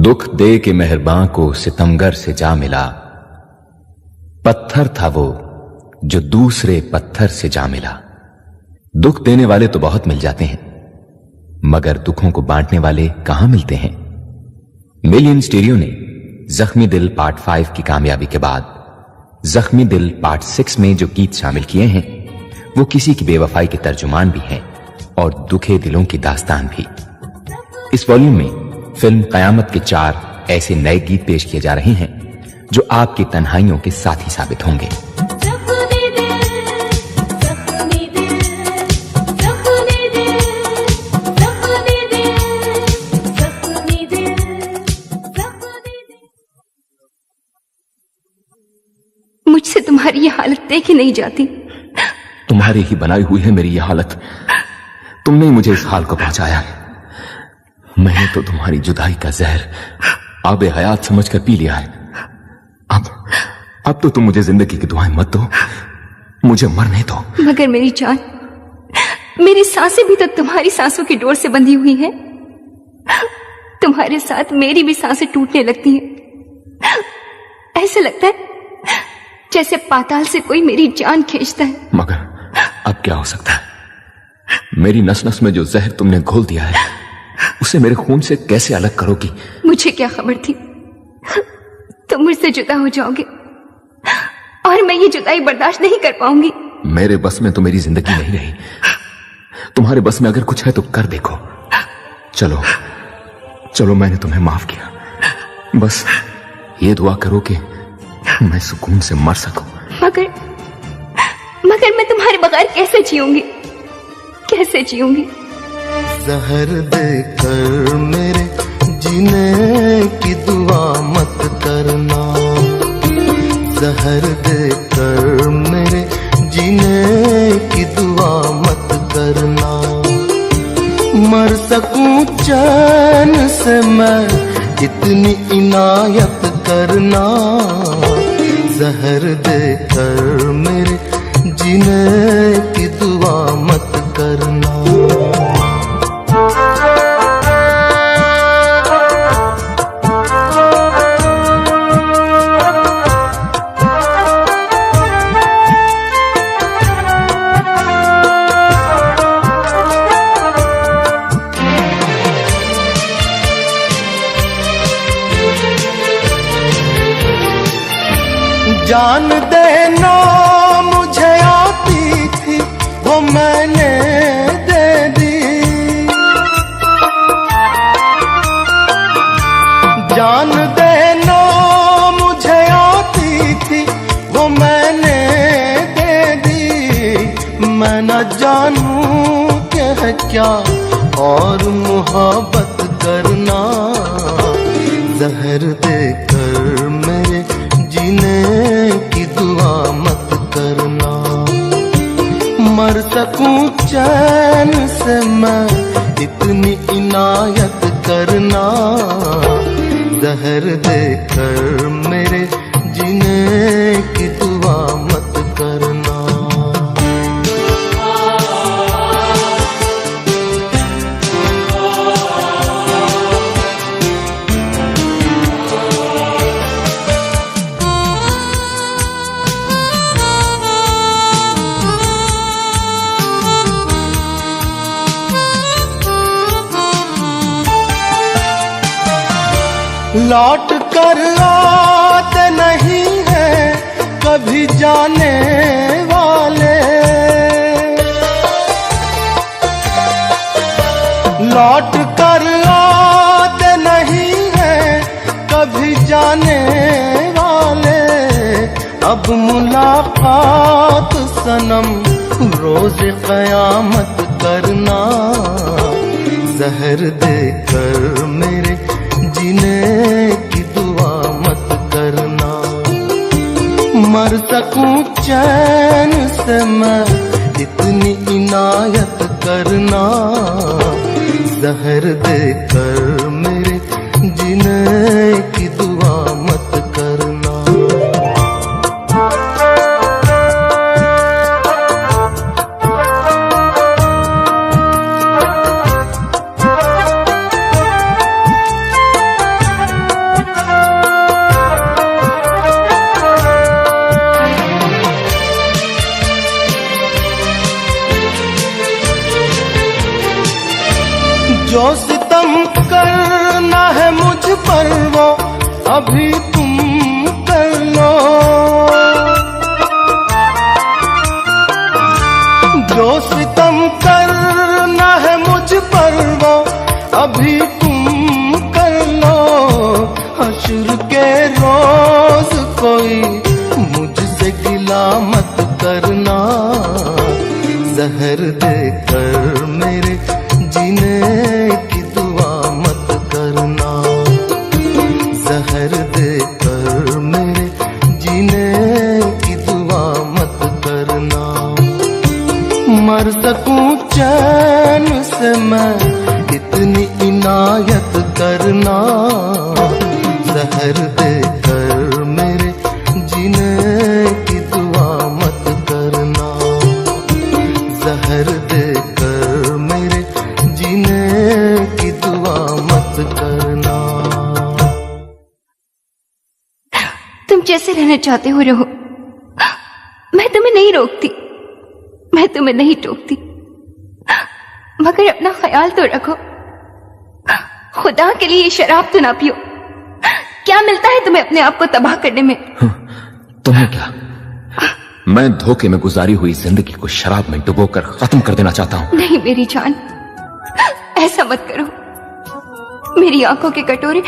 दुख दे के मेहरबान को सितमगर से जा मिला, पत्थर था वो जो दूसरे पत्थर से जा मिला। दुख देने वाले तो बहुत मिल जाते हैं, मगर दुखों को बांटने वाले कहां मिलते हैं। मिलियन स्टीरियो ने जख्मी दिल पार्ट 5 की कामयाबी के बाद जख्मी दिल पार्ट 6 में जो गीत शामिल किए हैं वो किसी की बेवफाई के तर्जुमान भी हैं और दुखे दिलों की दास्तान भी। इस वॉल्यूम में फिल्म कयामत के 4 ऐसे नए गीत पेश किए जा रहे हैं जो आपकी तन्हाइयों के साथी साबित होंगे। मुझसे तुम्हारी ये हालत देखी नहीं जाती। तुम्हारी ही बनाई हुई है मेरी ये हालत। तुमने ही मुझे इस हाल को पहुंचाया है। मैंने तो तुम्हारी जुदाई का जहर आबे हयात समझकर पी लिया है। अब तो तुम मुझे जिंदगी की दुआएं मत दो, मुझे मरने दो। मगर मेरी जान, मेरी सांसें भी तो तुम्हारी सांसों की डोर से बंधी हुई हैं। तुम्हारे साथ मेरी भी सांसें टूटने लगती हैं। ऐसे लगता है जैसे पाताल से कोई मेरी जान खींचता है। मगर अब क्या हो सकता है? मेरी नस नस में जो जहर तुमने घोल दिया है उसे मेरे खून से कैसे अलग करोगी? मुझे क्या खबर थी तुम मुझसे जुदा हो जाओगे और मैं ये जुदाई बर्दाश्त नहीं कर पाऊंगी। मेरे बस में तो मेरी जिंदगी नहीं रही। तुम्हारे बस में अगर कुछ है तो कर देखो। चलो चलो, मैंने तुम्हें माफ किया। बस ये दुआ करो कि मैं सुकून से मर सकूं। मगर मैं तुम्हारे बगैर कैसे जीऊंगी, कैसे जीऊंगी? जहर देकर मेरे जीने की दुआ मत करना, जहर देकर मेरे जीने की दुआ मत करना। मर सकूं चैन से मैं इतनी इनायत करना, जहर देकर मेरे जीने की दुआ मत करना। जान देना मुझे आती थी वो मैंने दे दी, जान देना मुझे आती थी वो मैंने दे दी। मैं न जानूं कि है क्या और मोहब्बत करना, जहर देकर मेरे जीने की दुआ मत करना। मर सकूं चैन से मैं इतनी इनायत करना, जहर देकर मेरे जीने की दुआ मत करना। लौट कर आते नहीं है कभी जाने वाले, लौट कर आते नहीं है कभी जाने वाले। अब मुलाकात सनम रोज क़यामत करना, जहर देकर मेरे जीने की दुआ मत करना। मर सकूं चैन से मैं इतनी इनायत करना, जहर देकर मेरे जीने की दुआ मत करना। जो सितम करना है मुझ पर वो अभी तुम कर लो। जो सितम करना है मुझ पर वो अभी तुम कर लो। हश्र के रोज कोई मुझसे गिला मत करना। जहर देकर मेरे जीने की दुआ मत करना। जहर देकर मेरे जीने की दुआ मत करना। मर सकूं चैन से मैं इतनी इनायत करना। जहर देकर मेरे जीने की दुआ मत करना। जहर देकर मेरे जीने की दुआ मत करना। तुम जैसे रहना चाहते हो रहो, मैं तुम्हें नहीं रोकती, मैं तुम्हें नहीं टोकती, मगर अपना ख्याल तो रखो। खुदा के लिए शराब तो ना पियो। क्या मिलता है तुम्हें अपने आप को तबाह करने में? तुम्हें क्या? मैं धोखे में गुजारी हुई जिंदगी को शराब में डुबोकर खत्म कर देना चाहता हूं। नहीं मेरी जान, ऐसा मत करो। मेरी आंखों के कटोरे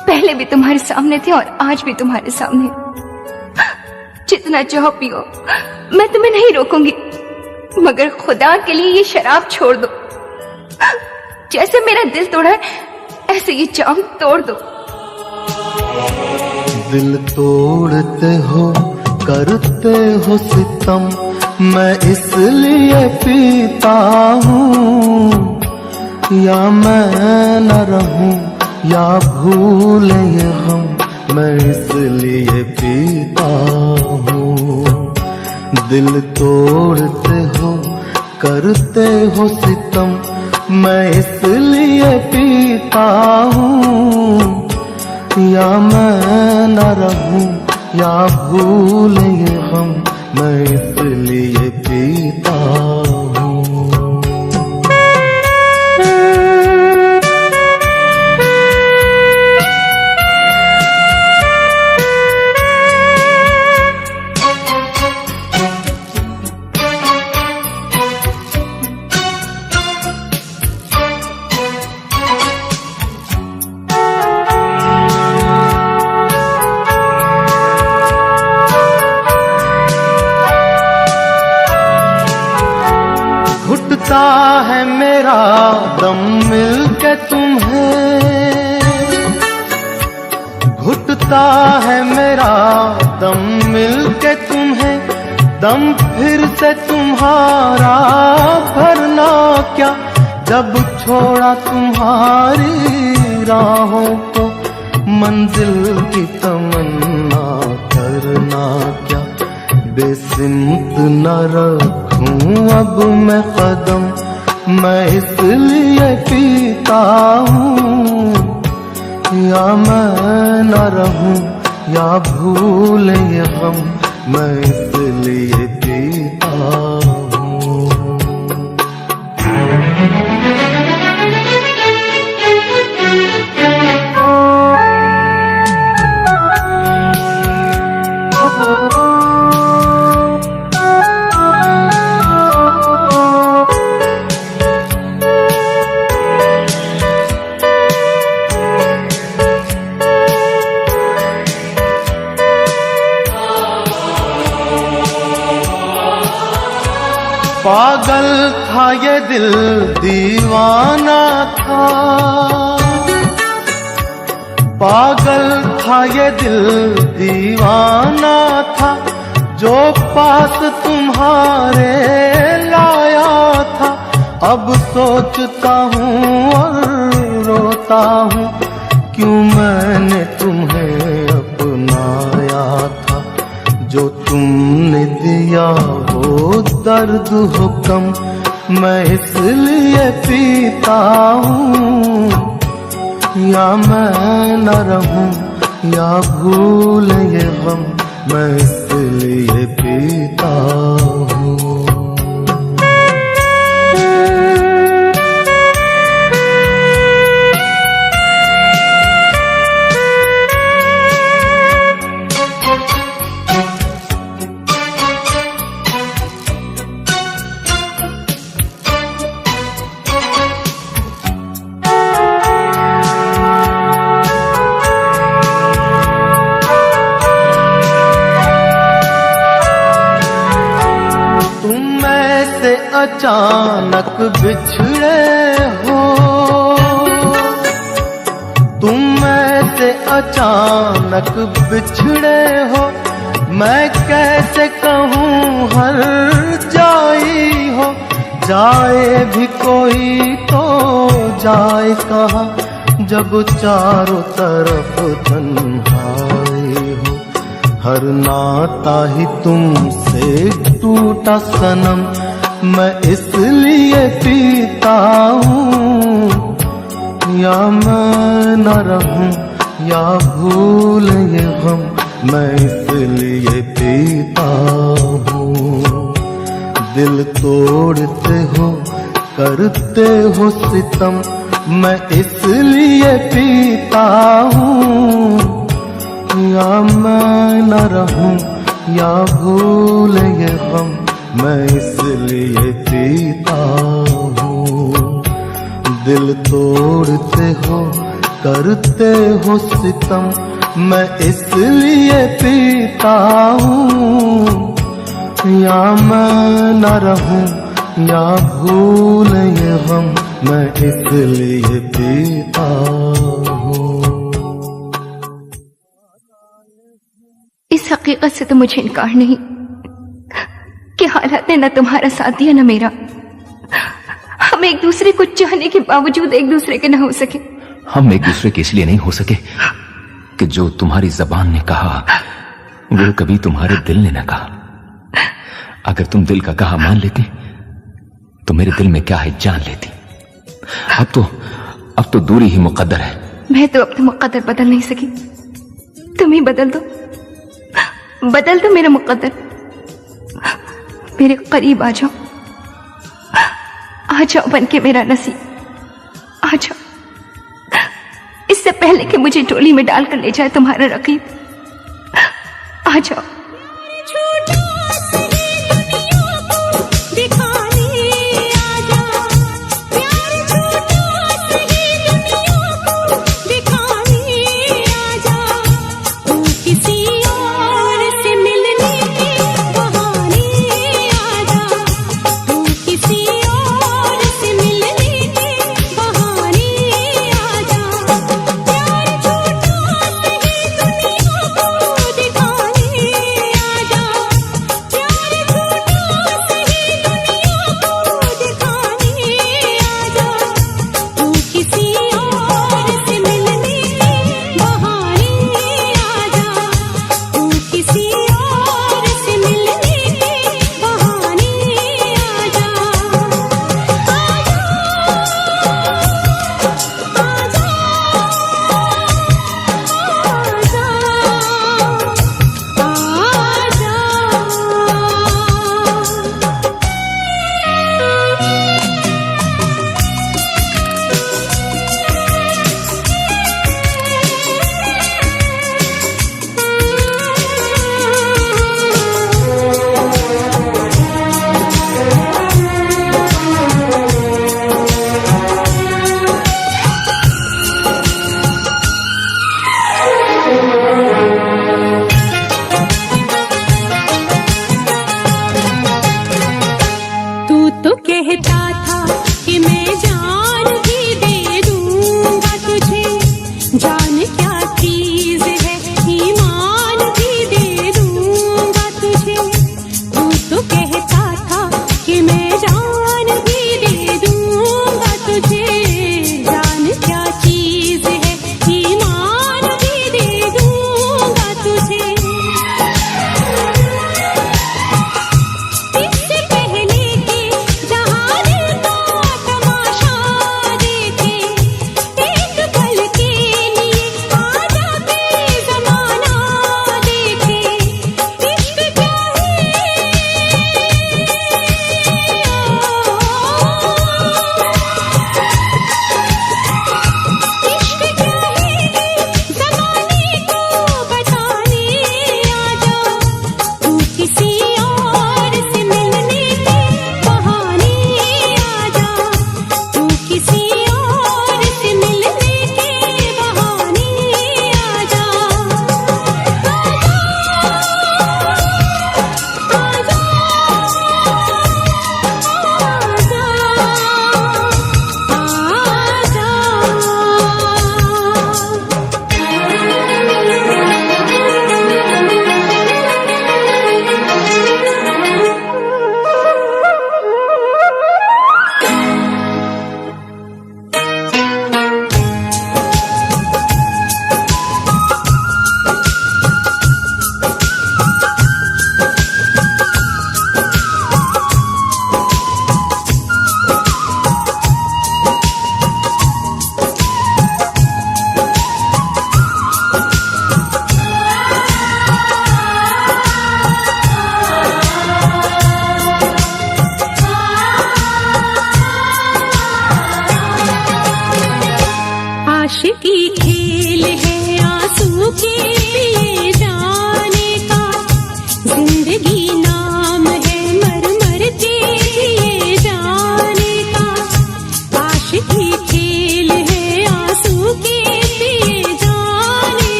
पहले भी तुम्हारे सामने थे और आज भी तुम्हारे सामने। जितना चाहो पियो, मैं तुम्हें नहीं रोकूंगी, मगर खुदा के लिए ये शराब छोड़ दो। जैसे मेरा दिल तोड़ा है, ऐसे ये जाम तोड़ दो। दिल तोड़ते हो, करते हो सितम, मैं इसलिए पीता हूँ। या मैं न रहूं या भूले ये हम, मैं इसलिए पीता हूँ। दिल तोड़ते हो, करते हो सितम, मैं इसलिए पीता हूँ। या मैं न रहूं या भूले ये हम, मैं इसलिए पीता हूँ। घुटता है मेरा दम मिलके तुम्हें, घुटता है मेरा दम मिलके तुम्हें। दम फिर से तुम्हारा भरना क्या, जब छोड़ा तुम्हारी राहों को। मंजिल की तमन्ना करना क्या, बेसिमत न रखूं अब मैं कदम, मैं इसलिए पीता हूँ। या मैं न रहूं या भूले ये गम, मैं इसलिए पीता हूँ। पागल था ये दिल दीवाना था, पागल था ये दिल दीवाना था, जो पास तुम्हारे लाया था। अब सोचता हूँ और रोता हूँ, क्यों मैंने तुम्हें अपनाया था। जो तुमने दिया वो दर्द हो कम, मैं इसलिए पीता हूँ। या मैं न रहूं या भूल ये गम, मैं इसलिए पीता हूँ। अचानक बिछड़े हो, तुम ऐसे अचानक बिछड़े हो, मैं कैसे कहूँ हर जाई हो। जाए भी कोई तो जाए कहाँ, जब चारों तरफ तन्हाई हो। हर नाता ही तुमसे टूटा सनम, मैं इसलिए पीता हूँ, या मैं न रहूं या भूल ये गम, मैं इसलिए पीता हूँ। दिल तोड़ते हो, करते हो सितम, मैं इसलिए पीता हूँ, या मैं न रहूं या भूल ये गम, मैं इसलिए पीता हूँ। दिल तोड़ते हो, करते हो सितम, मैं इसलिए पीता हूँ, या मैं न रहूं या भूल ये गम, मैं इसलिए पीता हूँ। इस हकीकत से तो मुझे इनकार नहीं कि हालात ने न तुम्हारा साथ दिया न मेरा। हम एक दूसरे को चाहने के बावजूद एक दूसरे के न हो सके। हम एक दूसरे के इसलिए नहीं हो सके कि जो तुम्हारी जबान ने कहा वो कभी तुम्हारे दिल ने न कहा। अगर तुम दिल का कहा मान लेती तो मेरे दिल में क्या है जान लेती। अब तो दूरी ही मुकद्दर है। मैं तो अपना मुकद्दर बदल नहीं सकी, तुम ही बदल दो मेरा मुकद्दर। मेरे करीब आ जाओ बन के मेरा नसीब, आ जाओ इससे पहले कि मुझे टोली में डालकर ले जाए तुम्हारा रकीब। आ जाओ।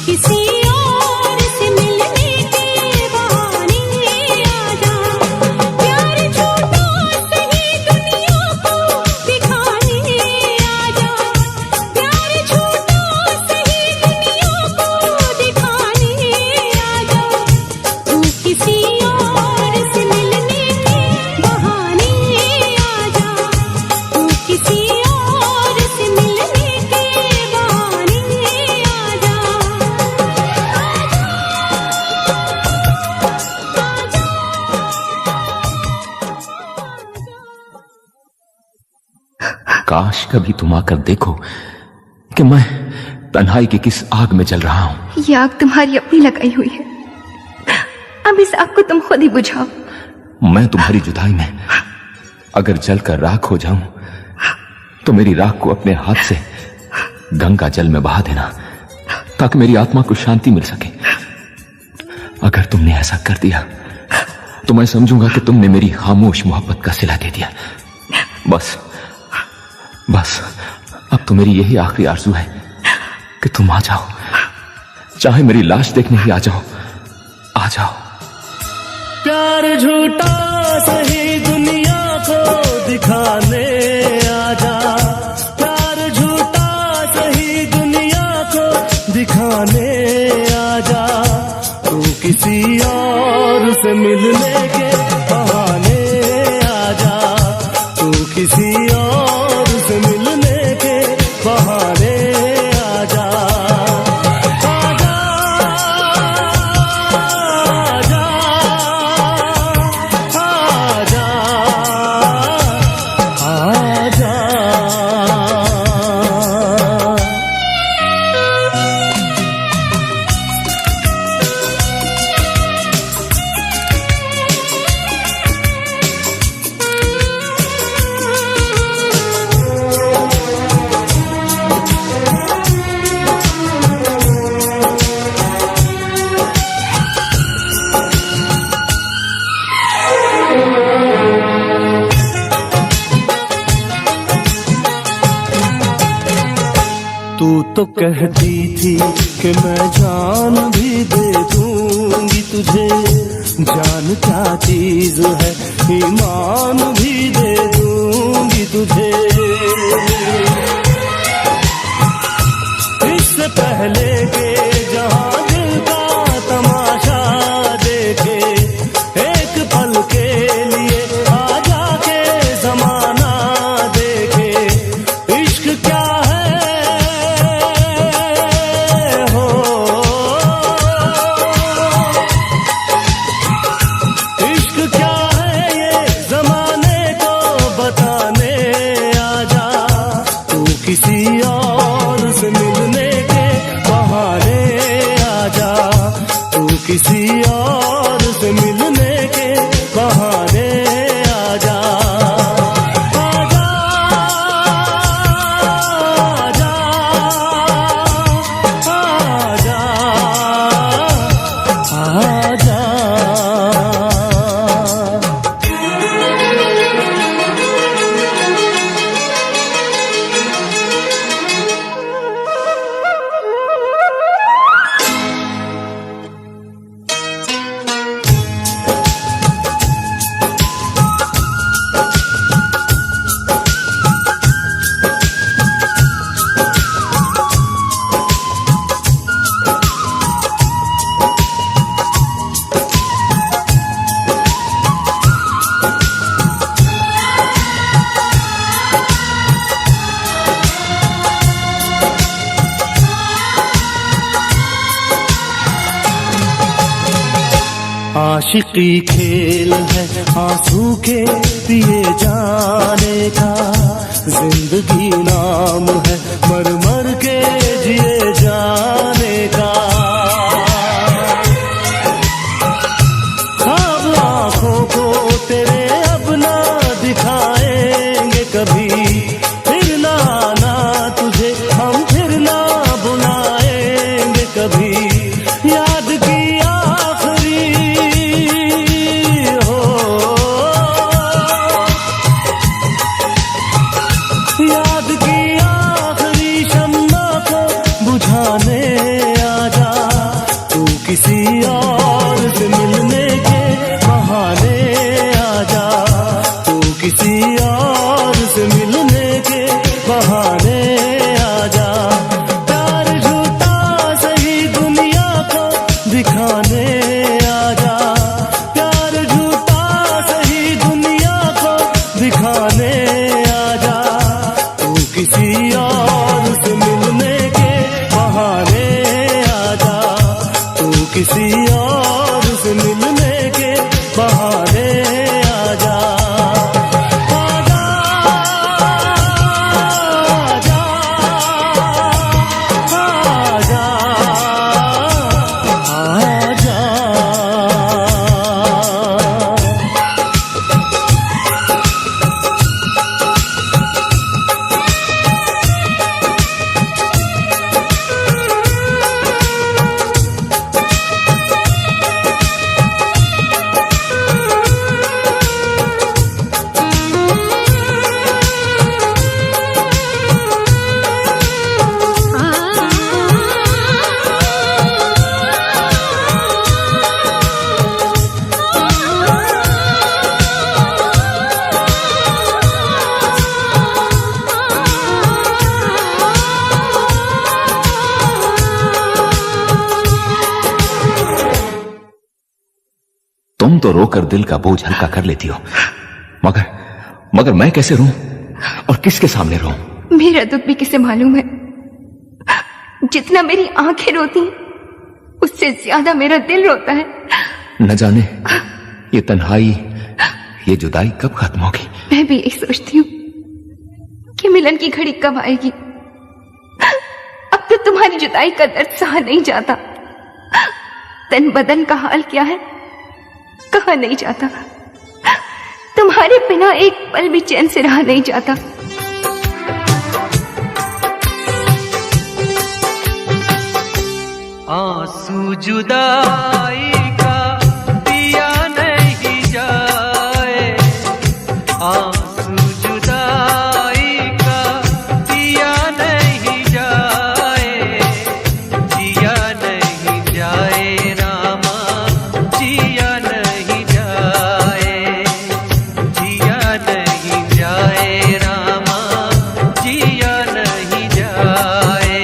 किसी और से मिलने के बहाने आजा, प्यार झूठा सही दुनिया को दिखाने आजा, प्यार झूठा सही दुनिया को दिखाने आजा, तू किसी और से मिलने के बहाने आजा, तू किसी और से मिलने के बहाने आजा। काश कभी तुम आकर देखो कि मैं तन्हाई की किस आग में जल रहा हूं। ये आग तुम्हारी अपनी लगाई हुई है, अब इस आग को तुम खुद ही बुझाओ। मैं तुम्हारी जुदाई में अगर जलकर राख हो जाऊं तो मेरी राख को अपने हाथ से गंगा जल में बहा देना, ताकि मेरी आत्मा को शांति मिल सके। अगर तुमने ऐसा कर दिया तो मैं समझूंगा कि तुमने मेरी खामोश मोहब्बत का सिला दे दिया। बस बस अब तो मेरी यही आखिरी आरज़ू है कि तुम आ जाओ, चाहे मेरी लाश देखने ही आ जाओ, आ जाओ। प्यार झूठा सही दुनिया को दिखाने आजा, प्यार झूठा सही दुनिया को दिखाने आजा, तू किसी और से मिलने के बहाने आजा, तू किसी और से मिलने के बहाने आजा, आजा, आजा, आजा, आजा। तू तो कहती थी कि मैं जान भी दे दूंगी तुझे, जान क्या चीज है, ईमान भी दे दूंगी तुझे। इससे पहले के जहां दिल का तमाशा देखे, एक पल के लिए आ जाके जमाना देखे, इश्क क्या किसी और से मिलने के बहाने आजा, तू किसी और से मिलने के बहाने आजा, आजा, आजा, आजा, आजा। आशिकी खेल है आंसू के पिए जाने का, जिंदगी नाम है मर मर के जिए जाने का। ख्वाब आंखों को तेरे अब ना दिखाएंगे कभी, फिर ना आना तुझे हम फिर ना बुलाएंगे कभी। याद की याद की आखिरी शम्मा को बुझाने किसी और से मिलने के बहाने आजा, तू किसी और से मिलने के बहाने आजा। प्यार झूठा सही दुनिया को दिखाने आजा, प्यार झूठा सही दुनिया को दिखाने आजा। तू किसी और से मिलने के बहाने आजा, तू किसी और से मिलने के बहाने आजा। आजा, आजा, आजा, आजा। तुम तो रोकर दिल का बोझ हल्का कर लेती हो, मगर मगर मैं कैसे रोऊं और किसके सामने रोऊं? मेरा दुख भी किसे मालूम है। जितना मेरी आंखें रोती हैं, उससे ज्यादा मेरा दिल रोता है। न जाने ये तन्हाई, ये जुदाई कब खत्म होगी। मैं भी यही सोचती हूँ कि मिलन की घड़ी कब आएगी। अब तो तुम्हारी जुदाई का दर्द सहा नहीं जाता। तन बदन का हाल क्या है कहा नहीं जाता। तुम्हारे बिना एक पल भी चैन से रहा नहीं जाता। आंसू जुदाई का पिया नहीं जाए, आंसू जुदाई का पिया नहीं जाए, जिया नहीं जाए रामा, जिया नहीं जाए, जिया नहीं जाए रामा, जिया नहीं जाए।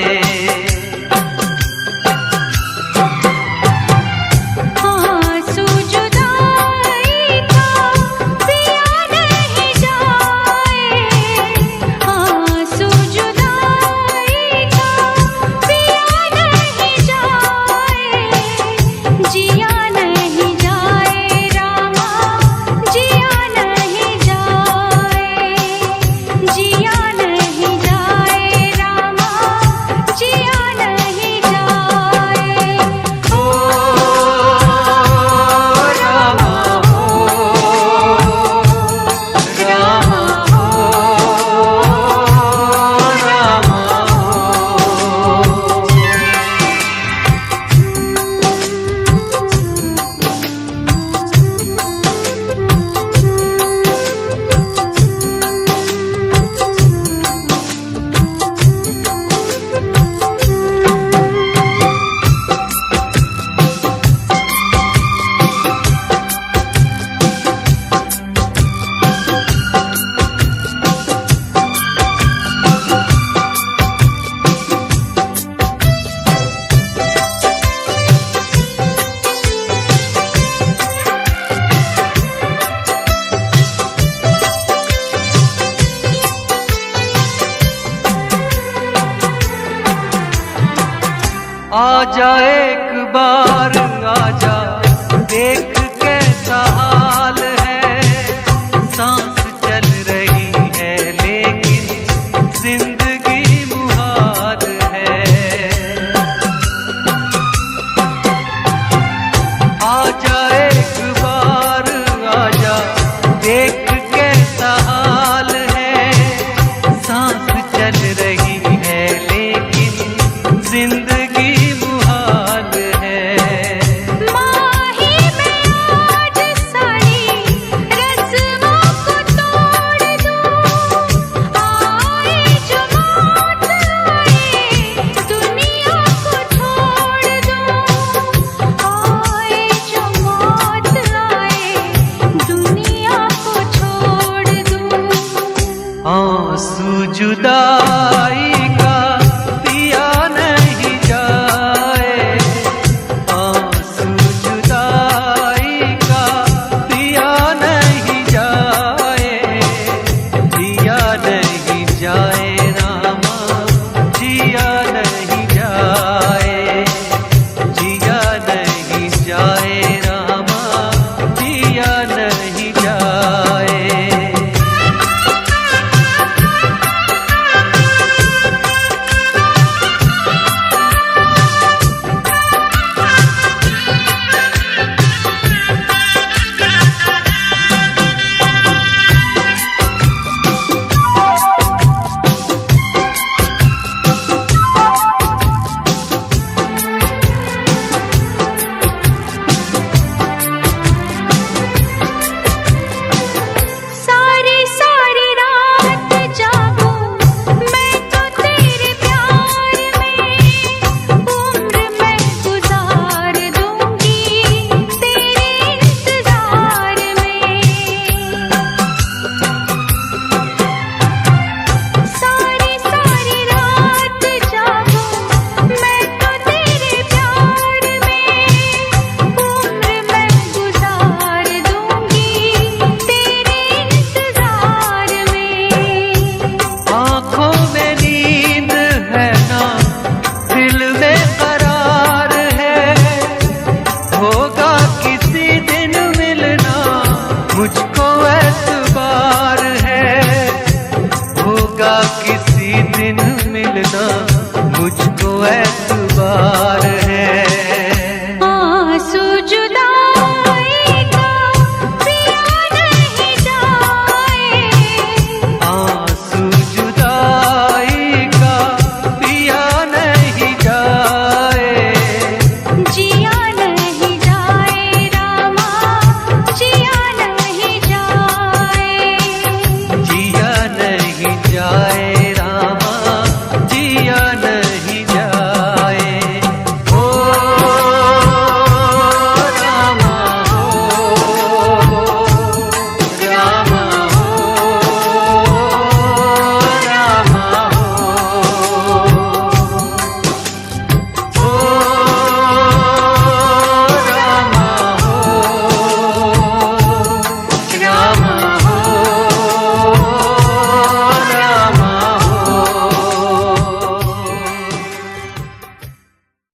आंसू जुदाई का पिया नहीं जाए, आंसू जुदाई का पिया नहीं जाए, जिया नहीं जाए रामा, जिया नहीं जाए, जिया नहीं जाए रामा, जिया नहीं जाए। आजा एक बार